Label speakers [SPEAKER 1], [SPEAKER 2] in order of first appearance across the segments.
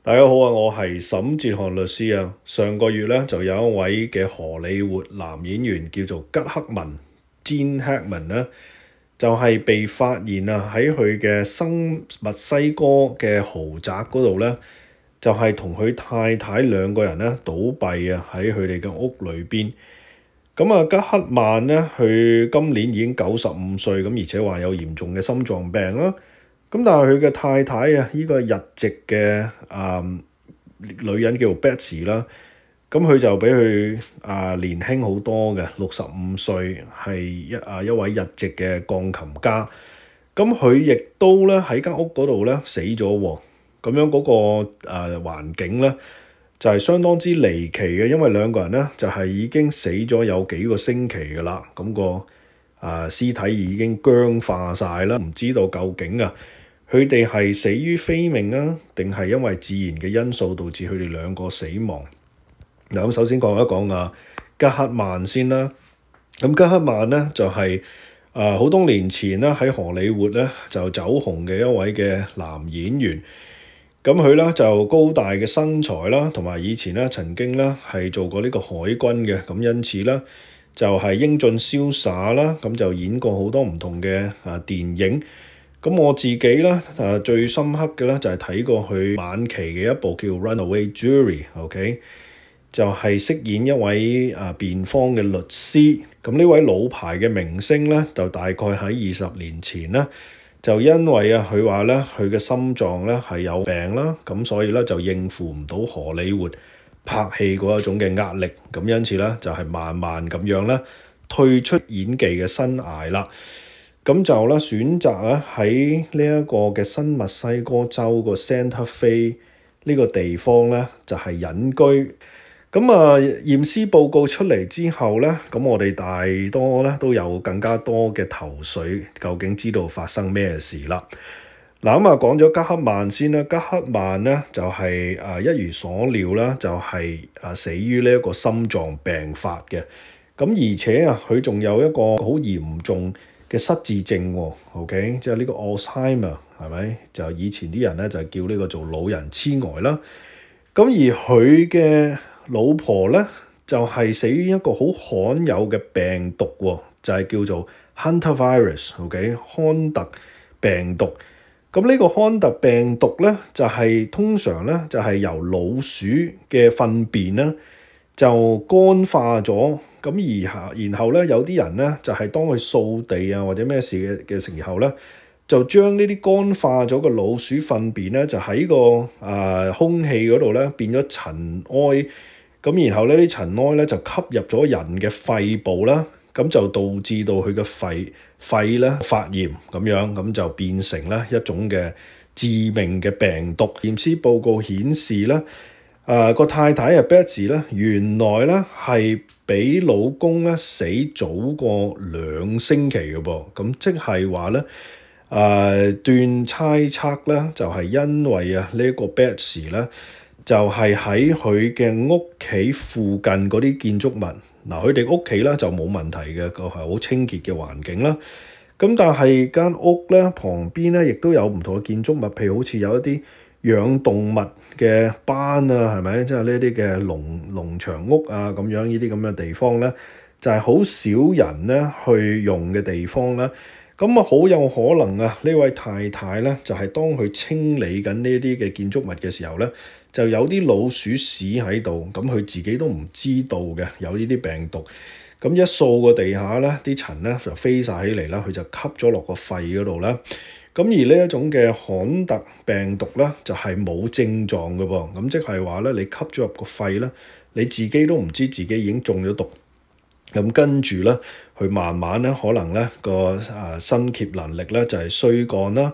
[SPEAKER 1] 大家好啊，我係沈哲瀚律師啊。上個月咧就有一位嘅荷里活男演員叫做吉克文 （Gene Hackman） 咧，就係被發現啊喺佢嘅新墨西哥嘅豪宅嗰度咧，就係同佢太太兩個人咧倒斃啊喺佢哋嘅屋裏邊。咁啊，吉克曼咧，佢今年已經95歲，咁而且話有嚴重嘅心臟病啦。咁但係佢嘅太太啊，呢個日籍嘅女人叫做 Betsy 啦，咁佢就比佢年輕好多嘅，65歲，係一位日籍嘅鋼琴家。咁佢亦都咧喺間屋嗰度咧死咗喎。咁樣嗰個環境咧就係相當之離奇嘅，因為兩個人咧就係已經死咗有幾個星期㗎啦。咁個屍體已經僵化晒啦，唔知道究竟佢哋係死於非命啊，定係因為自然嘅因素導致佢哋兩個死亡？嗱，咁首先講一講吉克曼先啦。咁吉克曼咧就係好多年前咧喺荷里活咧就走紅嘅一位嘅男演員。咁佢咧就高大嘅身材啦，同埋以前咧曾經咧係做過呢個海軍嘅，咁因此咧就係英俊瀟灑啦，咁就演過好多唔同嘅電影。咁我自己咧最深刻嘅咧就係睇過佢晚期嘅一部叫《Runaway Jury》，OK，就係飾演一位辯方嘅律師。咁呢位老牌嘅明星咧，就大概喺20年前咧，就因為佢話咧佢嘅心臟咧係有病啦，咁所以咧就應付唔到荷里活拍戲嗰一種嘅壓力，咁因此咧就係慢慢咁樣咧退出演技嘅生涯啦。咁就咧選擇喺呢一個嘅新墨西哥州個 Santa Fe 呢個地方咧就係隱居。咁驗屍報告出嚟之後咧，咁我哋大多咧都有更加多嘅頭緒，究竟知道發生咩事啦。嗱，咁講咗吉克曼先啦。吉克曼咧就係一如所料啦，就係死於呢一個心臟病發嘅。咁而且佢仲有一個好嚴重嘅失智症喎，OK，即係呢個 Alzheimer 係咪？就以前啲人咧就叫呢個做老人痴呆啦。咁而佢嘅老婆咧就係死於一個好罕有嘅病毒喎，就係叫做 Hunter virus，OK，康特病毒。咁呢個康特病毒咧就係通常咧就係由老鼠嘅糞便咧就乾化咗。咁然後咧，有啲人咧就係當佢掃地或者咩事嘅時候咧，就將呢啲乾化咗嘅老鼠糞便咧，就喺個空氣嗰度咧變咗塵埃。咁然後呢啲塵埃咧就吸入咗人嘅肺部啦，咁就導致到佢嘅肺咧發炎咁樣，咁就變成咧一種嘅致命嘅病毒。驗屍報告顯示咧，個太太Betsy 咧，原來咧係比老公咧死早過2星期嘅噃，咁即係話咧，斷猜測咧就係因為呢個 Betsy 咧就係喺佢嘅屋企附近嗰啲建築物，佢哋屋企咧就冇問題嘅，個係好清潔嘅環境啦。咁但係間屋咧旁邊咧亦都有唔同嘅建築物，譬如好似有一啲養動物嘅班係咪？即係呢啲嘅農場屋咁樣呢啲咁嘅地方咧，就係好少人咧去用嘅地方啦。咁好有可能呢位太太咧，就係當佢清理緊呢啲嘅建築物嘅時候咧，就有啲老鼠屎喺度，咁佢自己都唔知道嘅有呢啲病毒。咁一掃個地下咧，啲塵咧就飛晒起嚟啦，佢就吸咗落個肺嗰度啦。咁而呢一種嘅康特病毒咧，就係冇症狀嘅噃。咁即係話咧，你吸咗入個肺咧，你自己都唔知自己已經中咗毒。咁跟住咧，佢慢慢咧，可能咧個心歇能力咧就係衰降啦，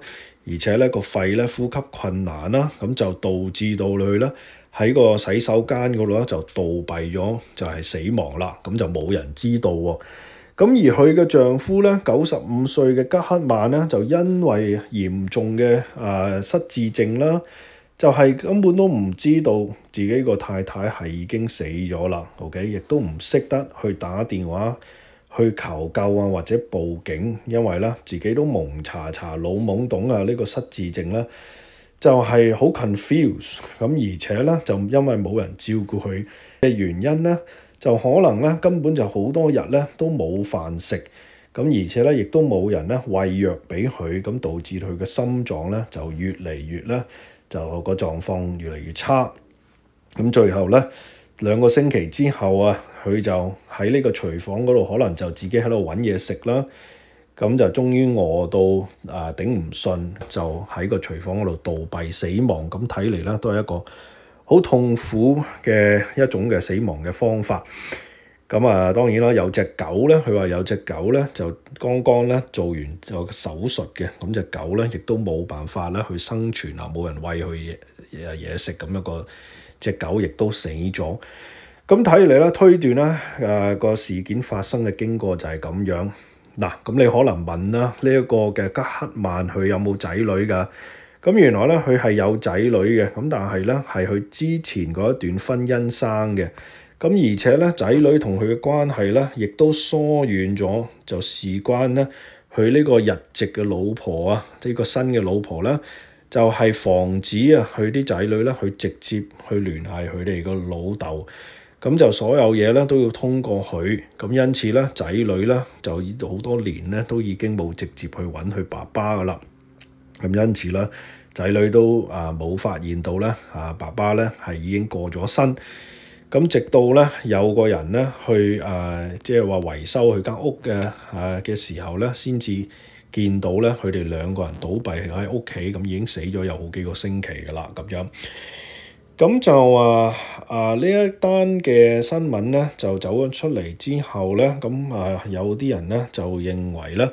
[SPEAKER 1] 而且咧個肺咧呼吸困難啦，咁就導致到佢咧喺個洗手間嗰度咧就倒斃咗，就係死亡啦。咁就冇人知道喎。咁而佢嘅丈夫咧，95歲嘅吉克曼咧，就因為嚴重嘅失智症啦，就係根本都唔知道自己個太太係已經死咗啦。OK，亦都唔識得去打電話去求救或者報警，因為咧自己都蒙查查老懵懂呢個失智症咧就係好 confused 咁，而且咧就因為冇人照顧佢嘅原因咧，就可能咧根本就好多日咧都冇飯食，咁而且咧亦都冇人咧餵藥俾佢，咁導致佢嘅心臟咧就越嚟越咧就個狀況越嚟越差。咁最後咧2個星期之後啊，佢就喺呢個廚房嗰度可能就自己喺度揾嘢食啦。咁就終於餓到頂唔順，就喺個廚房嗰度倒斃死亡。咁睇嚟咧都係一個好痛苦嘅一種嘅死亡嘅方法。咁當然啦，有隻狗咧，佢話有隻狗咧就剛剛咧做完個手術嘅，咁隻狗咧亦都冇辦法咧去生存啊，冇人餵佢嘢食，咁樣隻狗亦都死咗。咁睇嚟咧推斷咧個事件發生嘅經過就係咁樣。嗱，咁你可能問啦，呢一個嘅吉克曼佢有冇仔女㗎？咁原來咧佢係有仔女嘅，咁但係咧係佢之前嗰一段婚姻生嘅，咁而且咧仔女同佢嘅關係咧亦都疏遠咗，就事關咧佢呢個日籍嘅老婆啊，呢個新嘅老婆咧就係防止佢啲仔女咧去直接去聯繫佢哋個老豆。咁就所有嘢咧都要通過佢，咁因此咧仔女咧就好多年咧都已經冇直接去揾佢爸爸噶啦。咁因此咧仔女都冇發現到咧爸爸咧係已經過咗身。咁直到咧有個人咧去即係話維修佢間屋嘅時候咧，先至見到咧佢哋2個人倒斃喺屋企，咁已經死咗有好幾個星期噶啦咁樣。咁就呢一單嘅新聞咧就走咗出嚟之後咧，咁有啲人咧就認為咧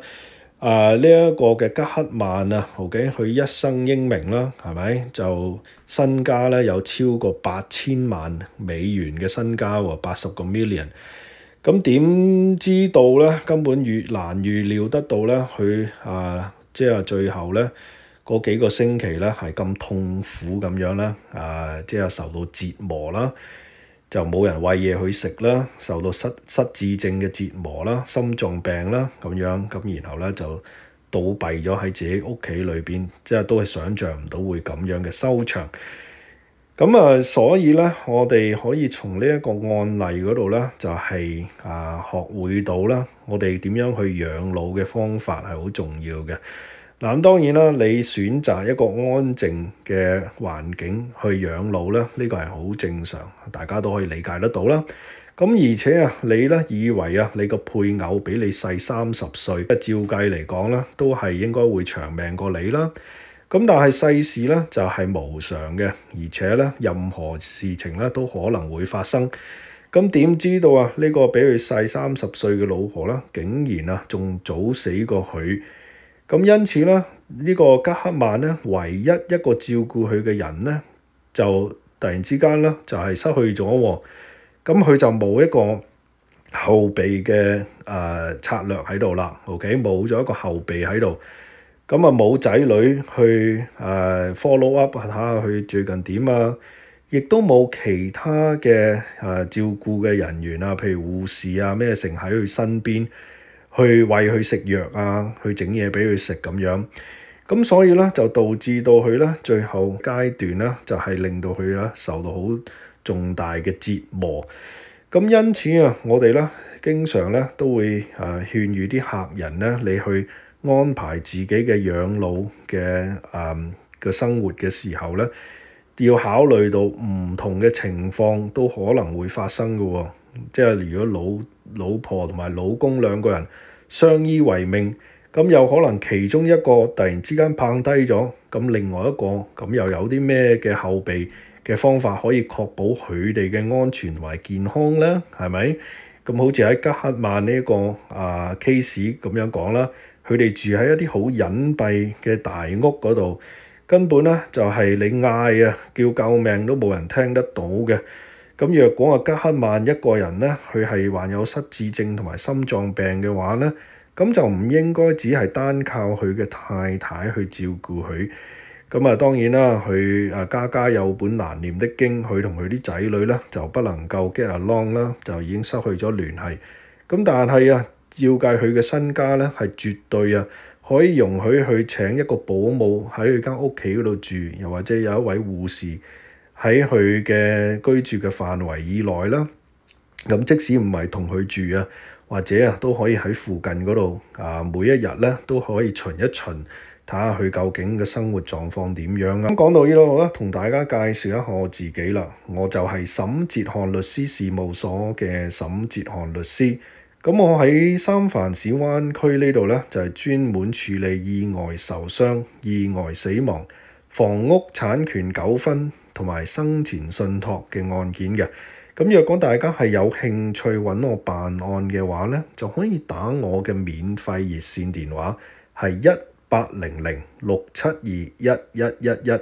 [SPEAKER 1] 呢一個嘅吉克曼OK 佢一生英名啦，係咪就身家咧有超過8000萬美元嘅身家喎，80個 million。咁點知道咧？根本越難預料得到咧，佢即係最後咧。嗰幾個星期咧係咁痛苦咁樣啦，即係受到折磨啦，就冇人餵嘢佢食啦，受到失智症嘅折磨啦，心臟病啦咁樣，咁然後咧就倒斃咗喺自己屋企裏邊，即係都係想像唔到會咁樣嘅收場。咁所以咧，我哋可以從呢一個案例嗰度咧，就係學會到啦，我哋點樣去養老嘅方法係好重要嘅。嗱，咁當然啦，你選擇一個安靜嘅環境去養老咧，呢個係好正常，大家都可以理解得到啦。咁而且你咧以為你個配偶比你細30歲，照計嚟講咧，都係應該會長命過你啦。咁但係世事咧就係無常嘅，而且咧任何事情咧都可能會發生。咁點知道呢個比佢細30歲嘅老婆咧，竟然仲早死過佢。咁因此咧，呢個吉克曼咧，唯一一個照顧佢嘅人咧，就突然之間咧就係失去咗喎。咁佢就冇一個後備嘅策略喺度啦。OK，冇咗一個後備喺度。咁冇仔女去follow up 睇下佢最近點啊，亦都冇其他嘅照顧嘅人員譬如護士咩成喺佢身邊。去餵佢食藥去整嘢俾佢食咁樣，咁所以咧就導致到佢咧最後階段咧就係令到佢咧受到好重大嘅折磨。咁因此我哋咧經常咧都會勸喻啲客人咧，你去安排自己嘅養老嘅生活嘅時候咧，要考慮到唔同嘅情況都可能會發生嘅喎。即係如果老婆同埋老公2個人相依為命，咁有可能其中一個突然之間拚低咗，咁另外一個咁又有啲咩嘅後備嘅方法可以確保佢哋嘅安全同埋健康咧？係咪？咁好似喺吉克曼呢個case 咁樣講啦，佢哋住喺一啲好隱蔽嘅大屋嗰度，根本咧就係你嗌叫救命都冇人聽得到嘅。咁若果吉克曼一個人咧，佢係患有失智症同埋心臟病嘅話咧，咁就唔應該只係單靠佢嘅太太去照顧佢。咁當然啦，佢家家有本難念的經，佢同佢啲仔女咧就不能夠 get along 啦，就已經失去咗聯繫。咁但係照計佢嘅身家咧係絕對可以容許佢請一個保姆喺佢間屋企嗰度住，又或者有一位護士喺佢嘅居住嘅範圍以內啦。咁即使唔係同佢住啊，或者都可以喺附近嗰度每一日咧都可以巡一巡，睇下佢究竟嘅生活狀況點樣啊。咁講到呢度咧，同大家介紹一下我自己啦。我就係沈哲翰律師事務所嘅沈哲翰律師。咁我喺三藩市灣區呢度咧，就係專門處理意外受傷、意外死亡、房屋產權糾紛同埋生前信託嘅案件嘅。咁若果大家係有興趣揾我辦案嘅話咧，就可以打我嘅免費熱線電話係1800-672-1111。